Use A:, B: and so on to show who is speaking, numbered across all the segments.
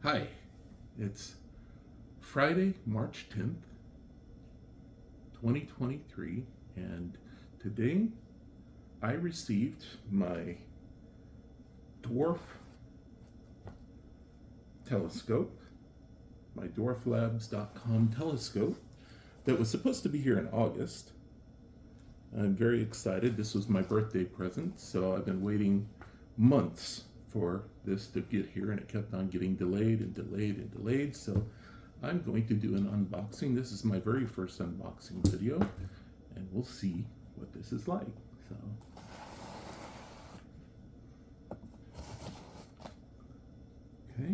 A: Hi, it's Friday, March 10th, 2023, and today I received my Dwarf telescope, my dwarflabs.com telescope that was supposed to be here in August. I'm very excited. This was my birthday present, so I've been waiting months for this to get here, and it kept on getting delayed and delayed and delayed. So I'm going to do an unboxing. This is my very first unboxing video, and we'll see what this is like. So okay.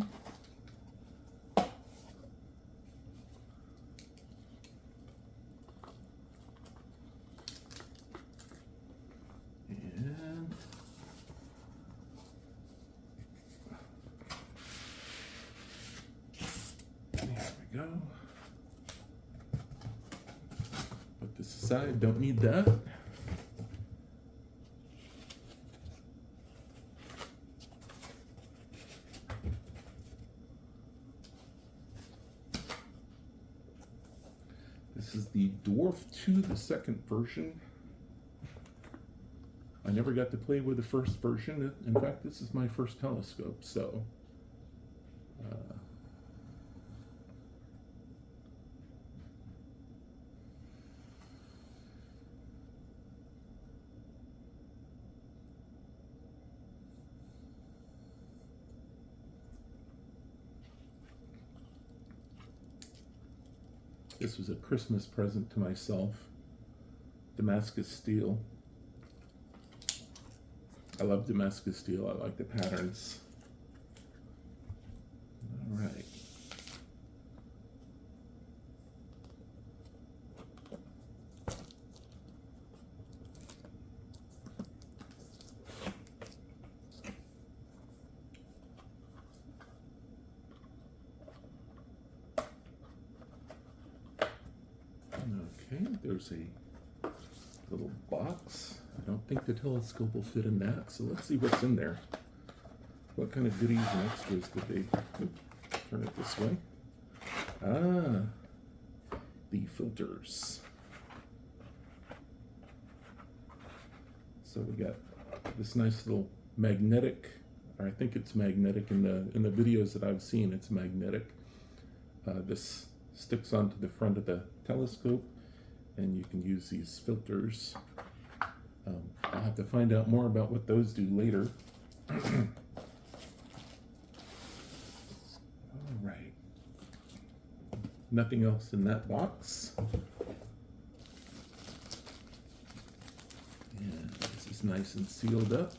A: And there we go. Put this aside, don't need that. This is the Dwarf 2, the second version. I never got to play with the first version. In fact, this is my first telescope, so this was a Christmas present to myself. Damascus steel. I love Damascus steel. I like the patterns. All right. Okay, there's a little box. I don't think the telescope will fit in that, so let's see what's in there. What kind of goodies and extras did they turn it this way? Ah, the filters. So we got this nice little magnetic, or I think it's magnetic in the videos that I've seen, it's magnetic. This sticks onto the front of the telescope, and you can use these filters. I'll have to find out more about what those do later. All right. Nothing else in that box. And this is nice and sealed up.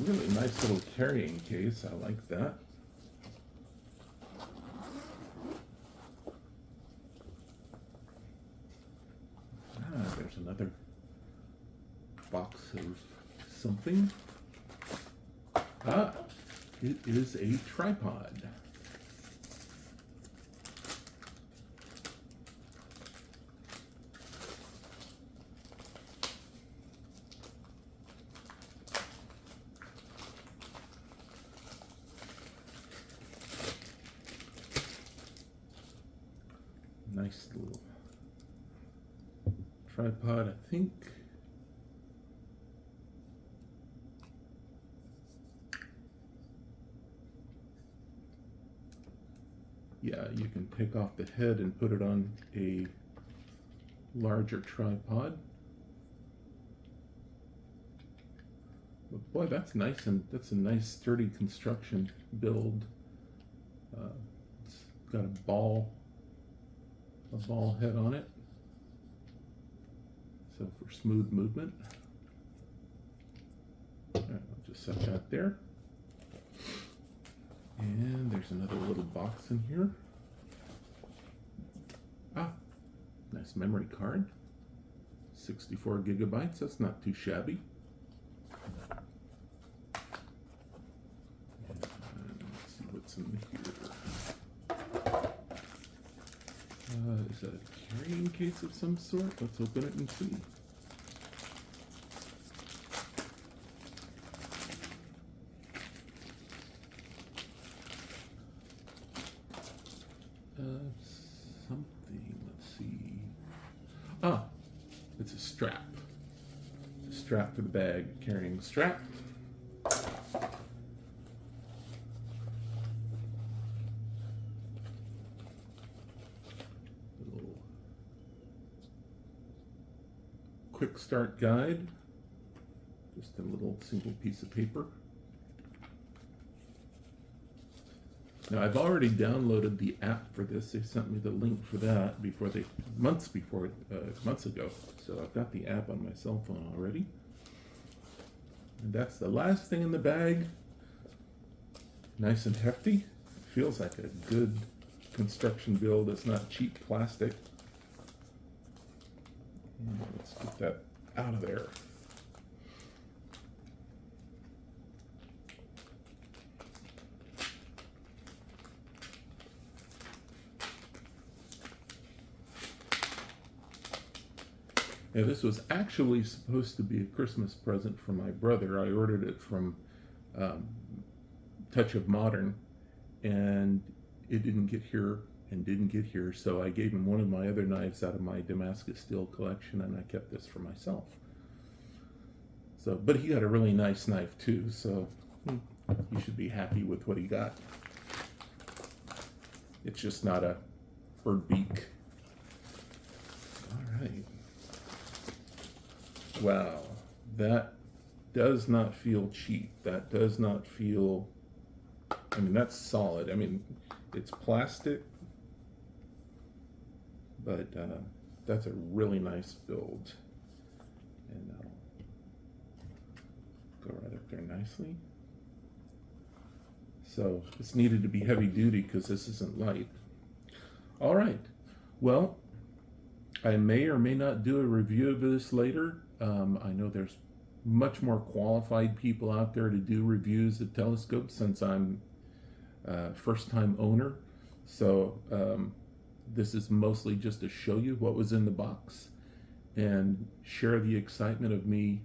A: Really nice little carrying case. I like that. There's another box of something. It is a tripod. Nice little tripod, I think. Yeah, you can take off the head and put it on a larger tripod. But boy, that's nice, and that's a nice sturdy construction build. It's got a ball head on it, so for smooth movement. All right, I'll just set that there. And there's another little box in here. Nice memory card. 64 gigabytes, that's not too shabby. And let's see what's in here. Is that a carrying case of some sort? Let's open it and see. Something, let's see. Ah, it's a strap. It's a strap for the bag, carrying strap. Little quick start guide. Just a little single piece of paper. Now I've already downloaded the app for this. They sent me the link for that months ago. So I've got the app on my cell phone already. And that's the last thing in the bag. Nice and hefty. Feels like a good construction build. It's not cheap plastic. And let's get that out of there. Yeah, this was actually supposed to be a Christmas present for my brother. I ordered it from Touch of Modern, and it didn't get here, so I gave him one of my other knives out of my Damascus steel collection, and I kept this for myself. So, but he got a really nice knife too, so he should be happy with what he got. It's just not a bird beak. All right. Wow, that does not feel cheap. That does not feel, I mean, that's solid. I mean, it's plastic, but that's a really nice build. And that'll go right up there nicely. So it's needed to be heavy duty because this isn't light. All right, well, I may or may not do a review of this later. I know there's much more qualified people out there to do reviews of telescopes since I'm a first-time owner. So this is mostly just to show you what was in the box and share the excitement of me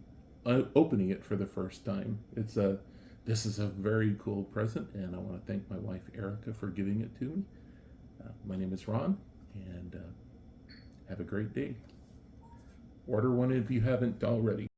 A: opening it for the first time. This is a very cool present, and I want to thank my wife Erica for giving it to me. My name is Ron, and have a great day. Order one if you haven't already.